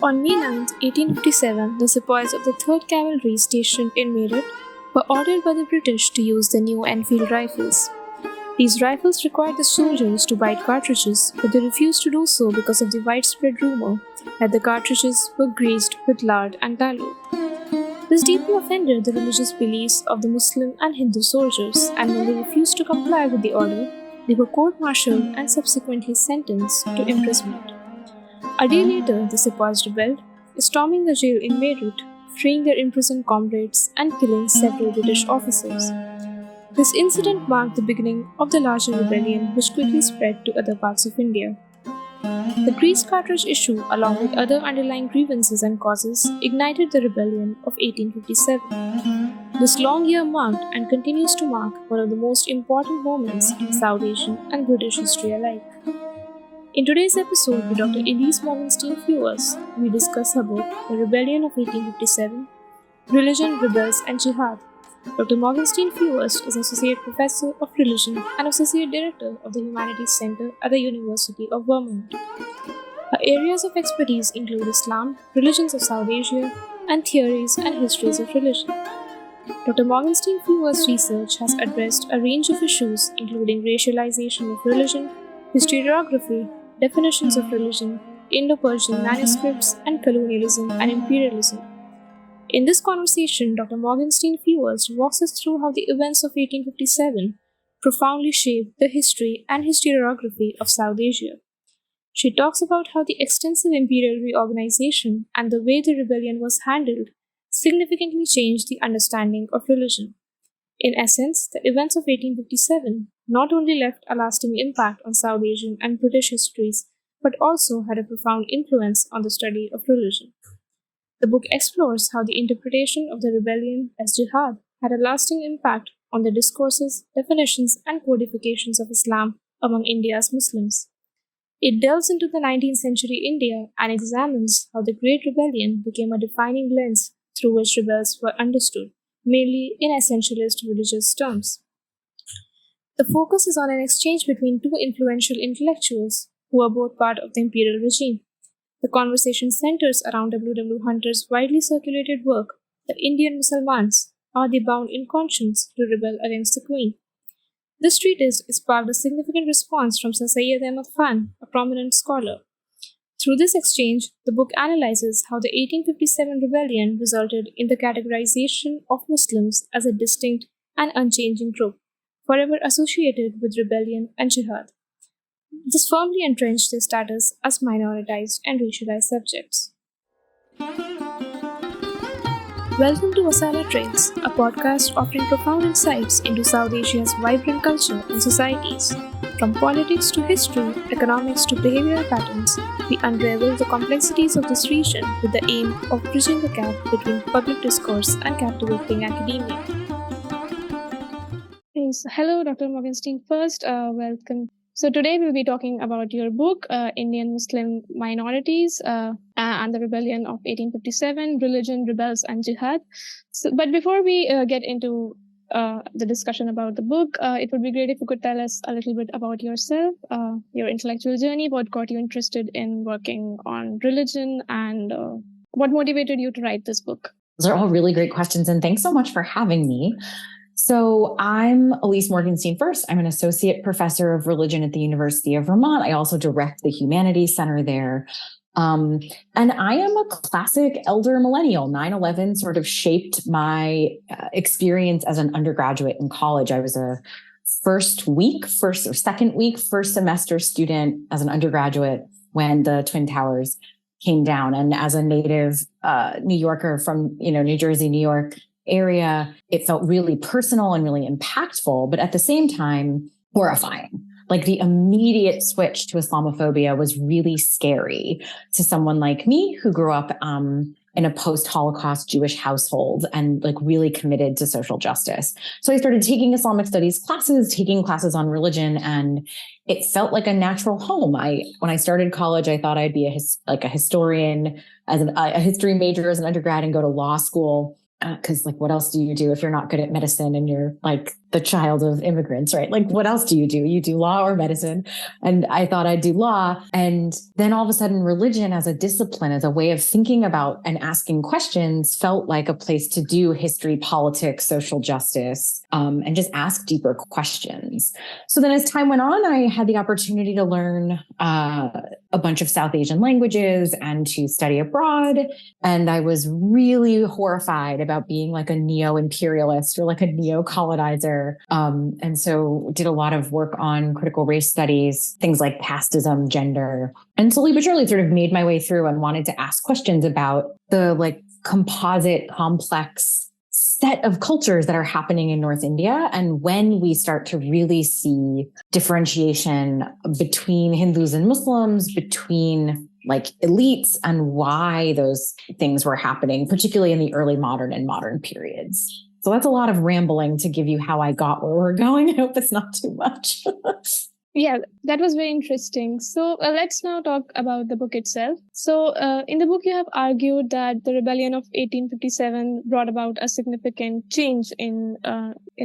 On May 9, 1857, the sepoys of the 3rd Cavalry stationed in Meerut were ordered by the British to use the new Enfield rifles. These rifles required the soldiers to bite cartridges, but they refused to do so because of the widespread rumor that the cartridges were greased with lard and tallow. This deeply offended the religious beliefs of the Muslim and Hindu soldiers, and when they refused to comply with the order, they were court-martialed and subsequently sentenced to imprisonment. A day later, the sepoys rebelled, storming the jail in Beirut, freeing their imprisoned comrades and killing several British officers. This incident marked the beginning of the larger rebellion, which quickly spread to other parts of India. The grease cartridge issue, along with other underlying grievances and causes, ignited the rebellion of 1857. This long year marked and continues to mark one of the most important moments in South Asian and British history alike. In today's episode with Dr. Ilyse Morgenstein Fuerst, we discuss about the rebellion of 1857, religion, rebels, and jihad. Dr. Morgenstein Fuerst is Associate Professor of Religion and Associate Director of the Humanities Center at the University of Vermont. Her areas of expertise include Islam, religions of South Asia, and theories and histories of religion. Dr. Morgenstein Fuerst's research has addressed a range of issues including racialization of religion, historiography, definitions of religion, Indo-Persian manuscripts, and colonialism and imperialism. In this conversation, Dr. Morgenstein Fuerst walks us through how the events of 1857 profoundly shaped the history and historiography of South Asia. She talks about how the extensive imperial reorganization and the way the rebellion was handled significantly changed the understanding of religion. In essence, the events of 1857 not only left a lasting impact on South Asian and British histories, but also had a profound influence on the study of religion. The book explores how the interpretation of the rebellion as jihad had a lasting impact on the discourses, definitions, and codifications of Islam among India's Muslims. It delves into the 19th century India and examines how the Great Rebellion became a defining lens through which rebels were understood, mainly in essentialist religious terms. The focus is on an exchange between two influential intellectuals who are both part of the imperial regime. The conversation centers around W. W. Hunter's widely circulated work, The Indian Musalmans, Are They Bound in Conscience to Rebel Against the Queen? This treatise sparked a significant response from Sir Syed Ahmad Khan, a prominent scholar. Through this exchange, the book analyzes how the 1857 rebellion resulted in the categorization of Muslims as a distinct and unchanging group, forever associated with rebellion and jihad. This firmly entrenched their status as minoritized and racialized subjects. Welcome to Masala Trails, a podcast offering profound insights into South Asia's vibrant culture and societies. From politics to history, economics to behavioral patterns, we unravel the complexities of this region with the aim of bridging the gap between public discourse and captivating academia. Thanks. Hello, Dr. Morgenstein Fuerst. Welcome. So today we'll be talking about your book, Indian Muslim Minorities and the Rebellion of 1857, Religion, Rebels, and Jihad. But before we get into the discussion about the book, it would be great if you could tell us a little bit about yourself, your intellectual journey, what got you interested in working on religion, and what motivated you to write this book. Those are all really great questions, and thanks so much for having me. So I'm Ilyse Morgenstein Fuerst. I'm an associate professor of religion at the University of Vermont. I also direct the Humanities Center there. And I am a classic elder millennial. 9/11 sort of shaped my experience as an undergraduate in college. I was a first semester student as an undergraduate when the Twin Towers came down. And as a native New Yorker from New Jersey, New York area, it felt really personal and really impactful, but at the same time, horrifying. Like the immediate switch to Islamophobia was really scary to someone like me who grew up in a post-Holocaust Jewish household and like really committed to social justice. So I started taking Islamic studies classes, taking classes on religion, and it felt like a natural home. When I started college, I thought I'd be a historian, a history major as an undergrad and go to law school. Because what else do you do if you're not good at medicine and you're the child of immigrants, right? Like, what else do? You do law or medicine. And I thought I'd do law. And then all of a sudden, religion as a discipline, as a way of thinking about and asking questions, felt like a place to do history, politics, social justice, and just ask deeper questions. So then as time went on, I had the opportunity to learn a bunch of South Asian languages and to study abroad. And I was really horrified about being like a neo-imperialist or like a neo-colonizer. And so did a lot of work on critical race studies, things like casteism, gender, and slowly but surely sort of made my way through and wanted to ask questions about the like composite, complex set of cultures that are happening in North India. And when we start to really see differentiation between Hindus and Muslims, between like elites, and why those things were happening, particularly in the early modern and modern periods. So that's a lot of rambling to give you how I got where we're going. I hope it's not too much. Yeah, that was very interesting. So let's now talk about the book itself. So in the book, you have argued that the rebellion of 1857 brought about a significant change in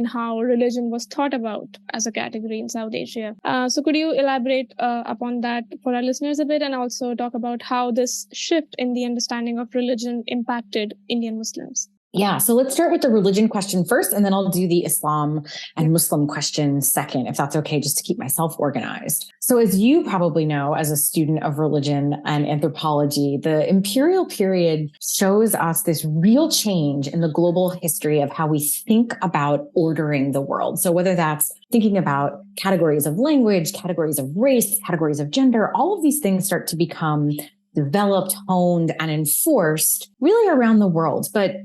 how religion was thought about as a category in South Asia. So could you elaborate upon that for our listeners a bit, and also talk about how this shift in the understanding of religion impacted Indian Muslims? Yeah. So let's start with the religion question first, and then I'll do the Islam and Muslim question second, if that's okay, just to keep myself organized. So as you probably know, as a student of religion and anthropology, the imperial period shows us this real change in the global history of how we think about ordering the world. So whether that's thinking about categories of language, categories of race, categories of gender, all of these things start to become developed, honed, and enforced really around the world. But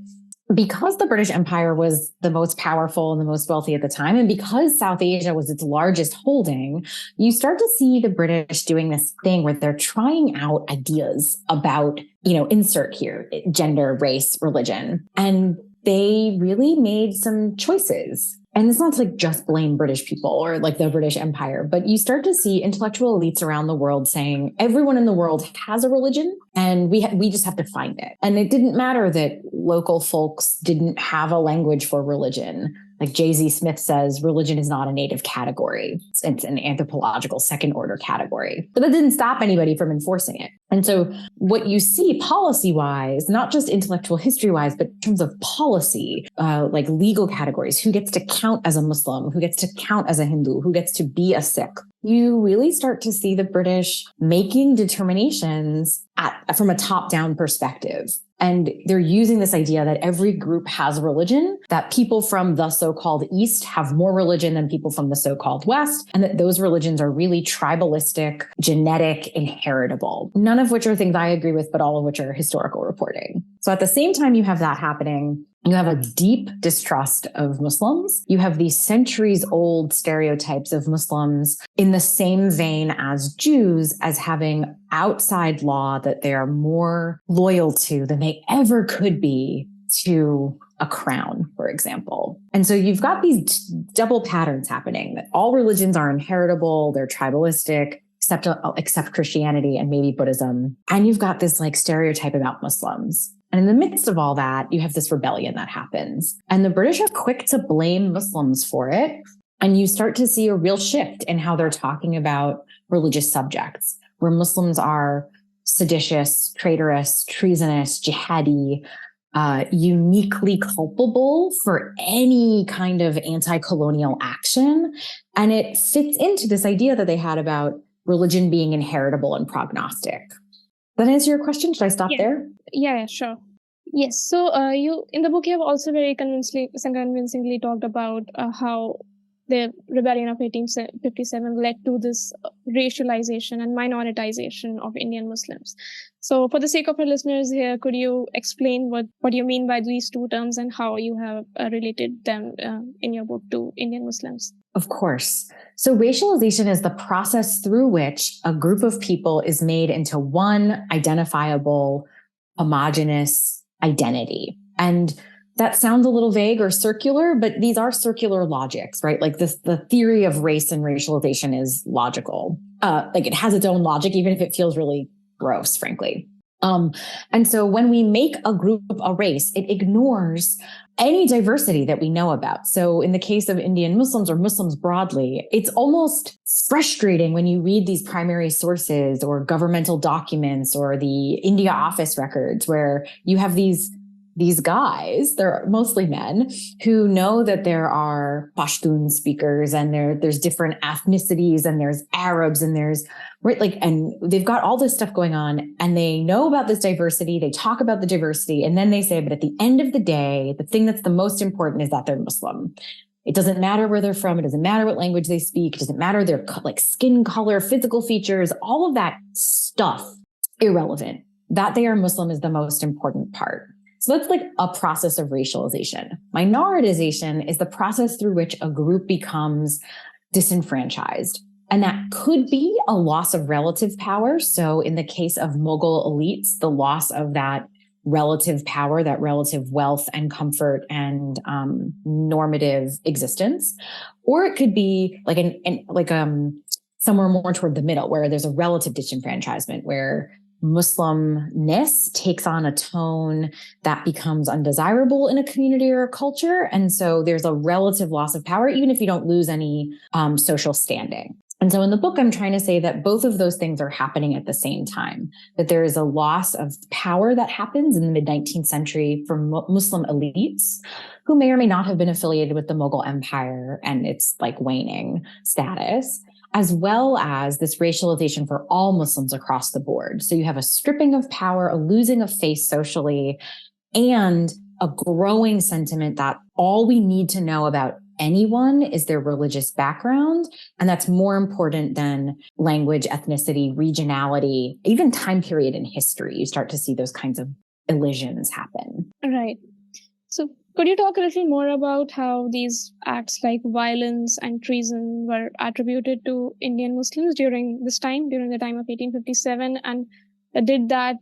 because the British Empire was the most powerful and the most wealthy at the time, and because South Asia was its largest holding, you start to see the British doing this thing where they're trying out ideas about, insert here, gender, race, religion. And they really made some choices. And it's not to like just blame British people or like the British Empire, but you start to see intellectual elites around the world saying everyone in the world has a religion and we just have to find it. And it didn't matter that local folks didn't have a language for religion. Like J.Z. Smith says, religion is not a native category. It's an anthropological second order category. But that didn't stop anybody from enforcing it. And so what you see policy wise, not just intellectual history wise, but in terms of policy, like legal categories, who gets to count as a Muslim, who gets to count as a Hindu, who gets to be a Sikh, you really start to see the British making determinations from a top-down perspective. And they're using this idea that every group has a religion, that people from the so-called East have more religion than people from the so-called West, and that those religions are really tribalistic, genetic, inheritable. None of which are things I agree with, but all of which are historical reporting. So at the same time you have that happening, you have a deep distrust of Muslims. You have these centuries-old stereotypes of Muslims in the same vein as Jews, as having outside law that they are more loyal to than they ever could be to a crown, for example. And so you've got these double patterns happening, that all religions are inheritable, they're tribalistic, except Christianity and maybe Buddhism. And you've got this like stereotype about Muslims. And in the midst of all that, you have this rebellion that happens. And the British are quick to blame Muslims for it. And you start to see a real shift in how they're talking about religious subjects, where Muslims are seditious, traitorous, treasonous, jihadi, uniquely culpable for any kind of anti-colonial action. And it fits into this idea that they had about religion being inheritable and prognostic. Does that answer your question? Should I stop there? Yeah, sure. Yes. So you in the book, you have also very convincingly talked about how the rebellion of 1857 led to this racialization and minoritization of Indian Muslims. So for the sake of our listeners here, could you explain what you mean by these two terms and how you have related them in your book to Indian Muslims? Of course. So racialization is the process through which a group of people is made into one identifiable, homogeneous identity. And that sounds a little vague or circular, but these are circular logics, right? Like the theory of race and racialization is logical. Like it has its own logic, even if it feels really gross, frankly. And so when we make a group a race, it ignores any diversity that we know about. So in the case of Indian Muslims or Muslims broadly, it's almost frustrating when you read these primary sources or governmental documents or the India office records where you have these guys, they're mostly men, who know that there are Pashtun speakers and there's different ethnicities and there's Arabs and there's and they've got all this stuff going on and they know about this diversity. They talk about the diversity and then they say, but at the end of the day, the thing that's the most important is that they're Muslim. It doesn't matter where they're from. It doesn't matter what language they speak. It doesn't matter their skin color, physical features, all of that stuff, irrelevant. That they are Muslim is the most important part. So that's like a process of racialization. Minoritization is the process through which a group becomes disenfranchised. And that could be a loss of relative power. So in the case of Mughal elites, the loss of that relative power, that relative wealth and comfort and normative existence. Or it could be somewhere more toward the middle where there's a relative disenfranchisement where Muslimness takes on a tone that becomes undesirable in a community or a culture. And so there's a relative loss of power, even if you don't lose any social standing. And so in the book, I'm trying to say that both of those things are happening at the same time, that there is a loss of power that happens in the mid-19th century for Muslim elites who may or may not have been affiliated with the Mughal Empire and its waning status, as well as this racialization for all Muslims across the board. So you have a stripping of power, a losing of face socially, and a growing sentiment that all we need to know about anyone is their religious background. And that's more important than language, ethnicity, regionality, even time period in history. You start to see those kinds of elisions happen. Right. So could you talk a little more about how these acts like violence and treason were attributed to Indian Muslims during the time of 1857? And did that,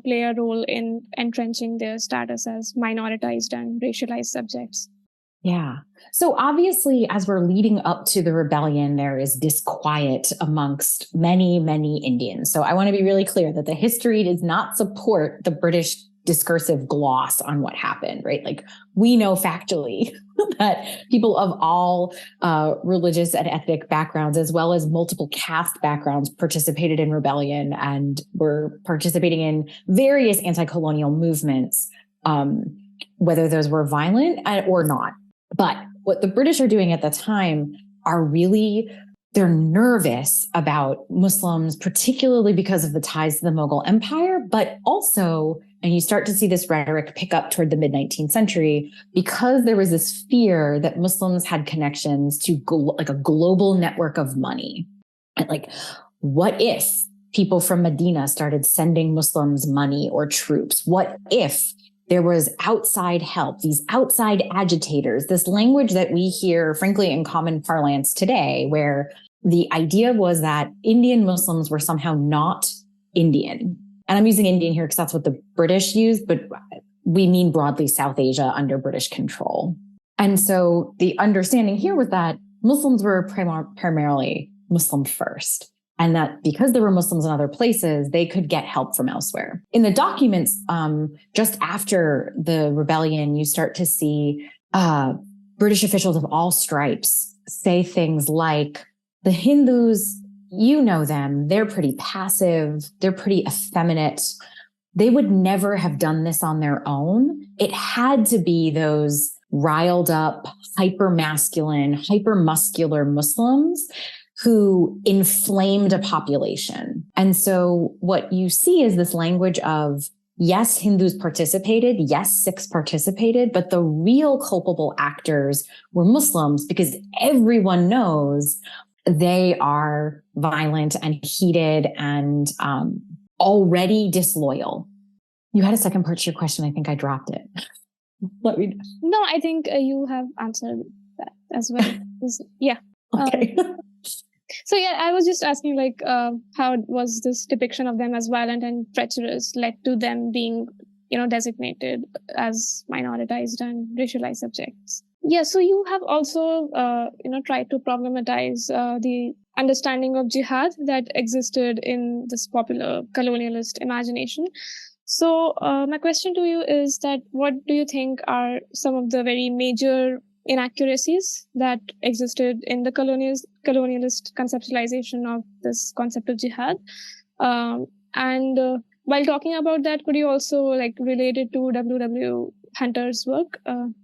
play a role in entrenching their status as minoritized and racialized subjects? Yeah. So obviously, as we're leading up to the rebellion, there is disquiet amongst many, many Indians. So I want to be really clear that the history does not support the British discursive gloss on what happened, right? We know factually that people of all religious and ethnic backgrounds, as well as multiple caste backgrounds, participated in rebellion and were participating in various anti-colonial movements, whether those were violent or not. But what the British are doing at the time are they're nervous about Muslims, particularly because of the ties to the Mughal Empire, but also, and you start to see this rhetoric pick up toward the mid-19th century, because there was this fear that Muslims had connections to a global network of money. What if people from Medina started sending Muslims money or troops? What if there was outside help, these outside agitators, this language that we hear, frankly, in common parlance today, where the idea was that Indian Muslims were somehow not Indian. And I'm using Indian here because that's what the British used, but we mean broadly South Asia under British control. And so the understanding here was that Muslims were primarily Muslim first. And that because there were Muslims in other places, they could get help from elsewhere. In the documents, just after the rebellion, you start to see British officials of all stripes say things like, the Hindus, you know them, they're pretty passive, they're pretty effeminate. They would never have done this on their own. It had to be those riled up, hyper-masculine, hyper-muscular Muslims who inflamed a population. And so what you see is this language of, yes, Hindus participated, yes, Sikhs participated, but the real culpable actors were Muslims because everyone knows they are violent and heated and already disloyal. You had a second part to your question. I think I dropped it. Let me know. No, I think you have answered that as well. Yeah. Okay. So yeah, I was just asking how was this depiction of them as violent and treacherous led to them being, designated as minoritized and racialized subjects? Yeah, so you have also, tried to problematize the understanding of jihad that existed in this popular colonialist imagination. So my question to you is that what do you think are some of the very major inaccuracies that existed in the colonialist conceptualization of this concept of jihad? And while talking about that, could you also like relate it to W. Hunter's work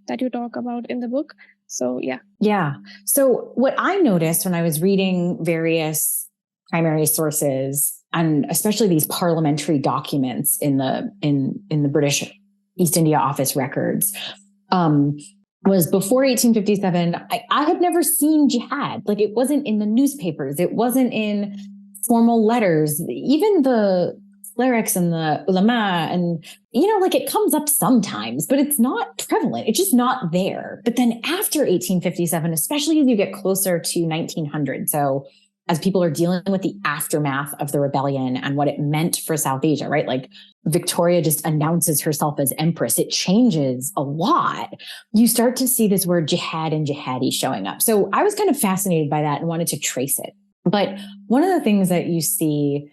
that you talk about in the book? So yeah. Yeah. So what I noticed when I was reading various primary sources, and especially these parliamentary documents in the British East India Office records, was before 1857, I had never seen jihad. Like, it wasn't in the newspapers. It wasn't in formal letters. Even the clerics and the ulama, and, like, it comes up sometimes, but it's not prevalent. It's just not there. But then after 1857, especially as you get closer to 1900, so as people are dealing with the aftermath of the rebellion and what it meant for South Asia, right? Like, Victoria just announces herself as empress. It changes a lot. You start to see this word jihad and jihadi showing up. So I was kind of fascinated by that and wanted to trace it. But one of the things that you see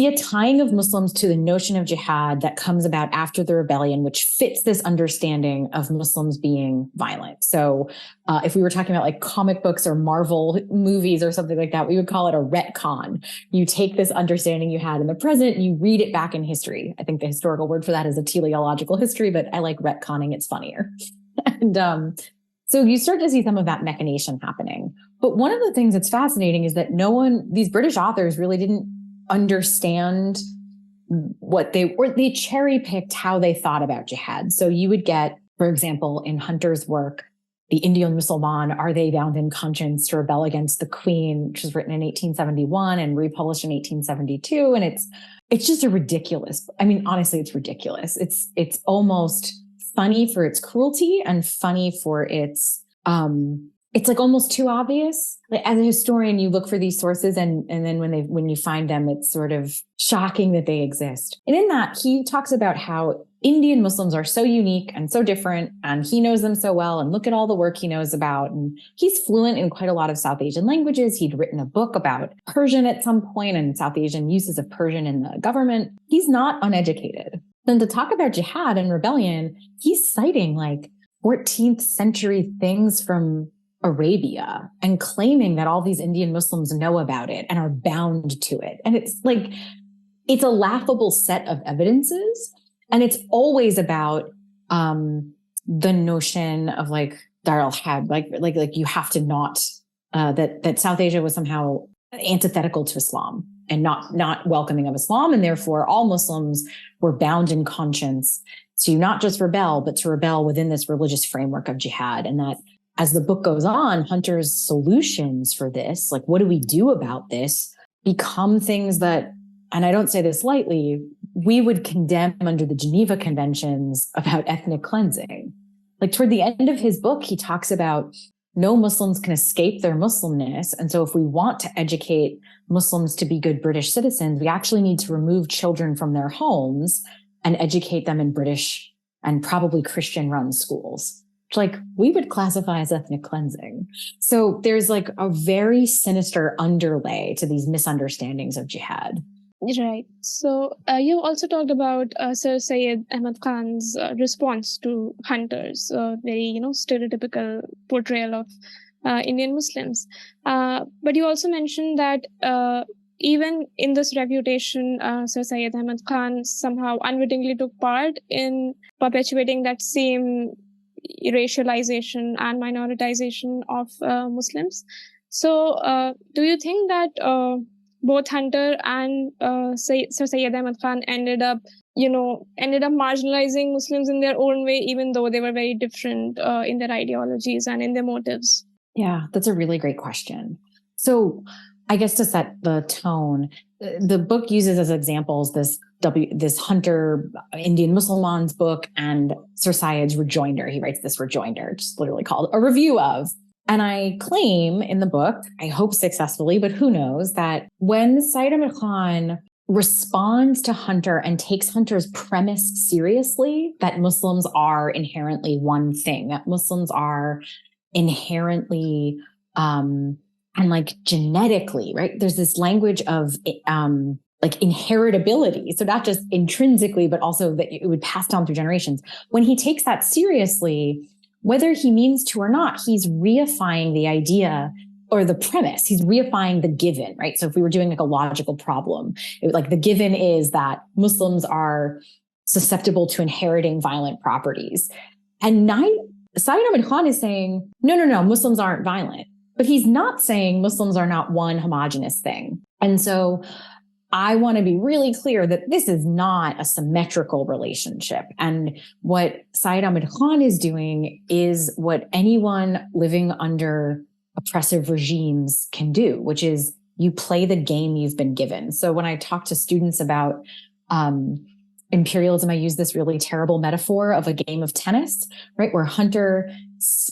a tying of Muslims to the notion of jihad that comes about after the rebellion, which fits this understanding of Muslims being violent. So if we were talking about like comic books or Marvel movies or something like that, we would call it a retcon. You take this understanding you had in the present, you read it back in history. I think the historical word for that is a teleological history, but I like retconning. It's funnier. And so you start to see some of that machination happening. But one of the things that's fascinating is that these British authors really didn't understand they cherry picked how they thought about jihad. So you would get, for example, in Hunter's work, the Indian Musliman, are they bound in conscience to rebel against the Queen, which was written in 1871 and republished in 1872. And it's just honestly, it's ridiculous. It's almost funny for its cruelty and funny for its, it's like almost too obvious. Like, as a historian, you look for these sources, and then when you find them, it's sort of shocking that they exist. And in that, he talks about how Indian Muslims are so unique and so different, and he knows them so well, and look at all the work he knows about. And he's fluent in quite a lot of South Asian languages. He'd written a book about Persian at some point and South Asian uses of Persian in the government. He's not uneducated. Then to talk about jihad and rebellion, he's citing like 14th century things from Arabia and claiming that all these Indian Muslims know about it and are bound to it. And it's like, it's a laughable set of evidences. And it's always about the notion of like Dar al-Harb, like you have to not, that South Asia was somehow antithetical to Islam and not welcoming of Islam. And therefore all Muslims were bound in conscience to not just rebel, but to rebel within this religious framework of jihad. And that, as the book goes on, Hunter's solutions for this, like, what do we do about this, become things that, and I don't say this lightly, we would condemn under the Geneva Conventions about ethnic cleansing. Like, toward the end of his book, he talks about no Muslims can escape their Muslimness. And so if we want to educate Muslims to be good British citizens, we actually need to remove children from their homes and educate them in British and probably Christian-run schools. Like, we would classify as ethnic cleansing. So there's like a very sinister underlay to these misunderstandings of jihad. Right. So you also talked about Sir Syed Ahmad Khan's response to Hunter's very, stereotypical portrayal of Indian Muslims. But you also mentioned that even in this refutation, Sir Syed Ahmad Khan somehow unwittingly took part in perpetuating that same racialization and minoritization of Muslims. So do you think that both Hunter and Sir Syed Ahmad Khan ended up marginalizing Muslims in their own way, even though they were very different in their ideologies and in their motives? Yeah, that's a really great question. So I guess to set the tone, the book uses as examples this Hunter Indian Musliman's book and Sir Syed's rejoinder. He writes this rejoinder, just literally called a review of. And I claim in the book, I hope successfully, but who knows, that when Syed Ahmad Khan responds to Hunter and takes Hunter's premise seriously, that Muslims are inherently one thing, that Muslims are inherently and like genetically, right? There's this language of like inheritability. So not just intrinsically, but also that it would pass down through generations. When he takes that seriously, whether he means to or not, he's reifying the idea or the premise. He's reifying the given, right? So if we were doing like a logical problem, like the given is that Muslims are susceptible to inheriting violent properties. And Syed Ahmad Khan is saying, no, Muslims aren't violent. But he's not saying Muslims are not one homogenous thing. And so I want to be really clear that this is not a symmetrical relationship. And what Syed Ahmad Khan is doing is what anyone living under oppressive regimes can do, which is you play the game you've been given. So when I talk to students about imperialism, I use this really terrible metaphor of a game of tennis, right? Where Hunter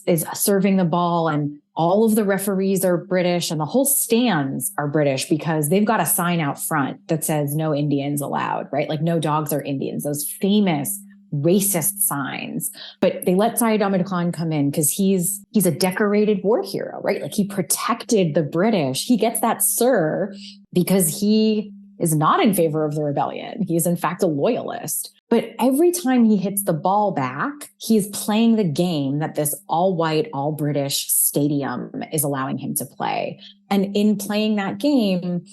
is serving the ball and all of the referees are British and the whole stands are British because they've got a sign out front that says no Indians allowed, right? Like no dogs are Indians, those famous racist signs. But they let Syed Ahmad Khan come in because he's a decorated war hero, right? Like he protected the British. He gets that sir because he is not in favor of the rebellion. He is in fact a loyalist. But every time he hits the ball back, he's playing the game that this all-white, all-British stadium is allowing him to play. And in playing that game,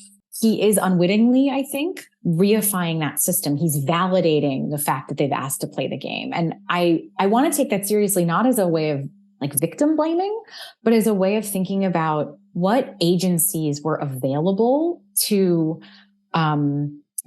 he is unwittingly, I think, reifying that system. He's validating the fact that they've asked to play the game. And I want to take that seriously, not as a way of like victim blaming, but as a way of thinking about what agencies were available to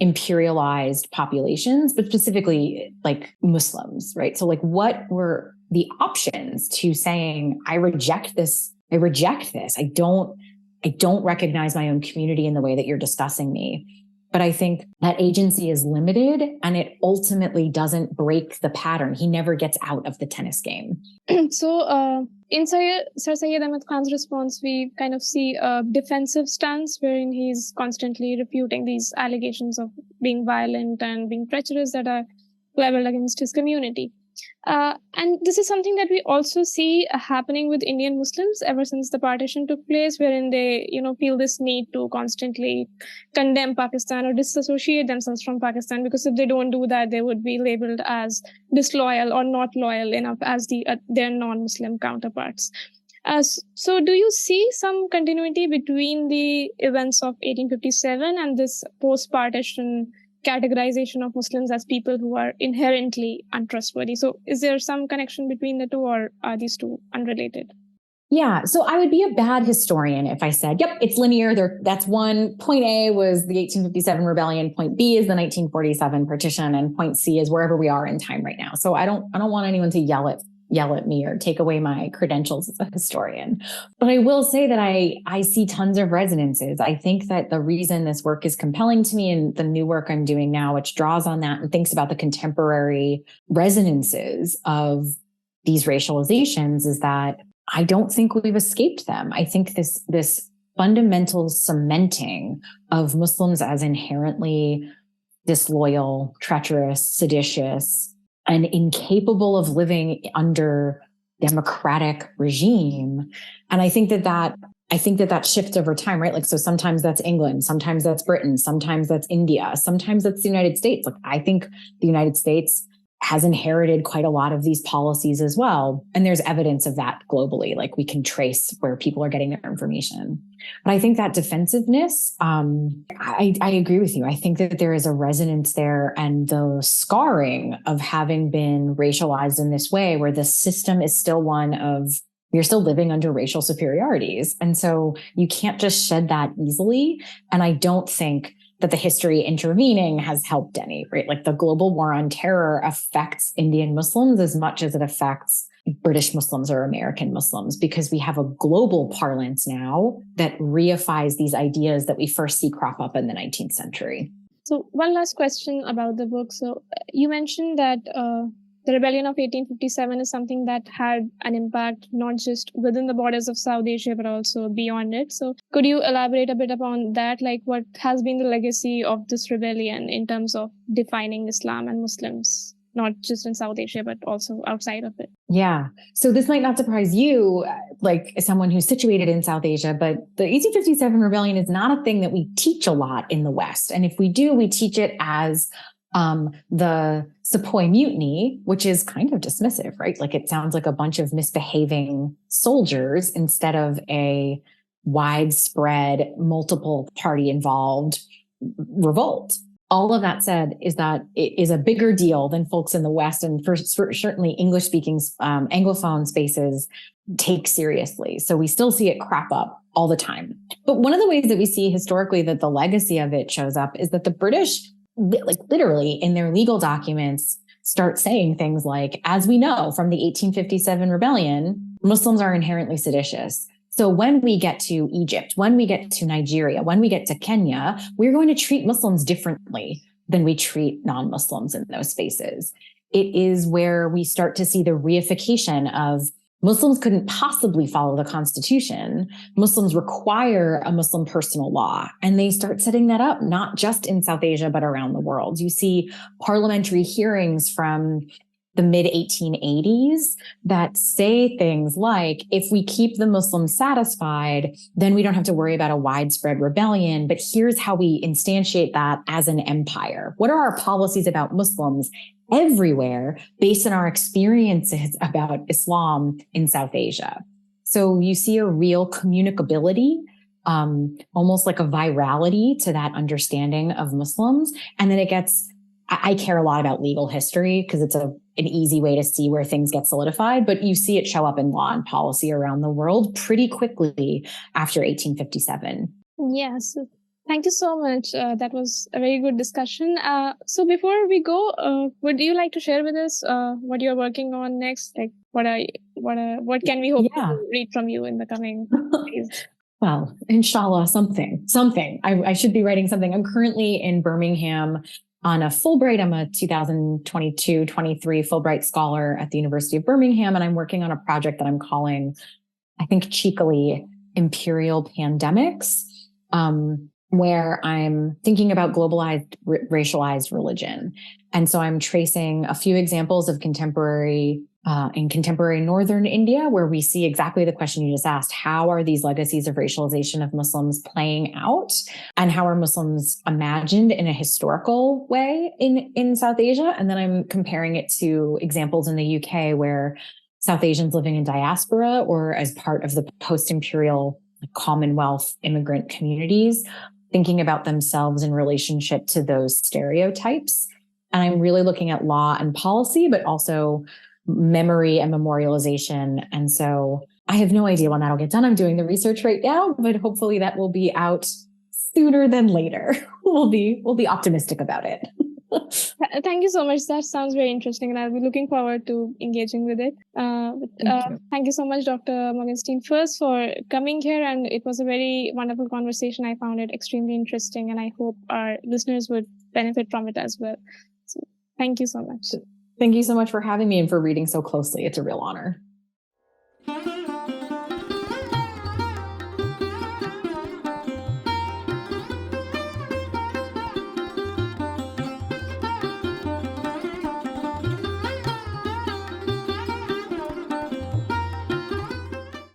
imperialized populations, but specifically like Muslims, right? So like what were the options to saying, I reject this. I don't recognize my own community in the way that you're discussing me. But I think that agency is limited and it ultimately doesn't break the pattern. He never gets out of the tennis game. So in Sir Syed Ahmad Khan's response, we kind of see a defensive stance wherein he's constantly refuting these allegations of being violent and being treacherous that are leveled against his community. And this is something that we also see happening with Indian Muslims ever since the partition took place, wherein they, feel this need to constantly condemn Pakistan or disassociate themselves from Pakistan, because if they don't do that, they would be labeled as disloyal or not loyal enough as their non-Muslim counterparts. So do you see some continuity between the events of 1857 and this post-partition categorization of Muslims as people who are inherently untrustworthy? So is there some connection between the two, or are these two unrelated? Yeah. So I would be a bad historian if I said, yep, it's linear. That's one. Point A was the 1857 rebellion. Point B is the 1947 partition. And point C is wherever we are in time right now. So I don't want anyone to yell at me or take away my credentials as a historian. But I will say that I see tons of resonances. I think that the reason this work is compelling to me and the new work I'm doing now, which draws on that and thinks about the contemporary resonances of these racializations, is that I don't think we've escaped them. I think this fundamental cementing of Muslims as inherently disloyal, treacherous, seditious, and incapable of living under democratic regime. And I think that shifts over time, right? Like, so sometimes that's England, sometimes that's Britain, sometimes that's India, sometimes that's the United States. Like, I think the United States has inherited quite a lot of these policies as well. And there's evidence of that globally. Like, we can trace where people are getting their information. But I think that defensiveness, I agree with you. I think that there is a resonance there, and the scarring of having been racialized in this way, where the system is still one of, you're still living under racial superiorities. And so you can't just shed that easily. And I don't think that the history intervening has helped any, right? Like, the global war on terror affects Indian Muslims as much as it affects British Muslims or American Muslims, because we have a global parlance now that reifies these ideas that we first see crop up in the 19th century. So one last question about the book. So you mentioned that the rebellion of 1857 is something that had an impact not just within the borders of South Asia, but also beyond it. So could you elaborate a bit upon that? Like, what has been the legacy of this rebellion in terms of defining Islam and Muslims? not just in South Asia, but also outside of it. Yeah. So this might not surprise you, like as someone who's situated in South Asia, but the 1857 rebellion is not a thing that we teach a lot in the West. And if we do, we teach it as the Sepoy Mutiny, which is kind of dismissive, right? Like it sounds like a bunch of misbehaving soldiers instead of a widespread, multiple party involved revolt. All of that said is that it is a bigger deal than folks in the West and for certainly English speaking Anglophone spaces take seriously. So we still see it crop up all the time. But one of the ways that we see historically that the legacy of it shows up is that the British, like literally in their legal documents, start saying things like, as we know from the 1857 rebellion, Muslims are inherently seditious. So when we get to Egypt, when we get to Nigeria, when we get to Kenya, we're going to treat Muslims differently than we treat non-Muslims in those spaces. It is where we start to see the reification of Muslims couldn't possibly follow the Constitution. Muslims require a Muslim personal law, and they start setting that up, not just in South Asia, but around the world. You see parliamentary hearings from the mid 1880s that say things like, if we keep the Muslims satisfied, then we don't have to worry about a widespread rebellion. But here's how we instantiate that as an empire. What are our policies about Muslims everywhere based on our experiences about Islam in South Asia? So you see a real communicability, almost like a virality to that understanding of Muslims. And then it gets, I care a lot about legal history because it's an easy way to see where things get solidified, but you see it show up in law and policy around the world pretty quickly after 1857. Yes. Thank you so much. That was a very good discussion. So before we go, would you like to share with us what you're working on next? Like what can we hope to read from you in the coming days? Well, inshallah, something. I should be writing something. I'm currently in Birmingham on a Fulbright. I'm a 2022-23 Fulbright scholar at the University of Birmingham, and I'm working on a project that I'm calling, I think cheekily, Imperial Pandemics, where I'm thinking about globalized, racialized religion. And so I'm tracing a few examples of contemporary Northern India, where we see exactly the question you just asked. How are these legacies of racialization of Muslims playing out? And how are Muslims imagined in a historical way in South Asia? And then I'm comparing it to examples in the UK where South Asians living in diaspora or as part of the post-imperial Commonwealth immigrant communities, thinking about themselves in relationship to those stereotypes. And I'm really looking at law and policy, but also memory and memorialization. And so I have no idea when that'll get done. I'm doing the research right now, but hopefully that will be out sooner than later. We'll be optimistic about it. Thank you so much. That sounds very interesting, and I'll be looking forward to engaging with it. Thank you so much, Dr. Morgenstein Fuerst, for coming here, and it was a very wonderful conversation. I found it extremely interesting, and I hope our listeners would benefit from it as well. So, thank you so much. Thank you so much for having me and for reading so closely. It's a real honor.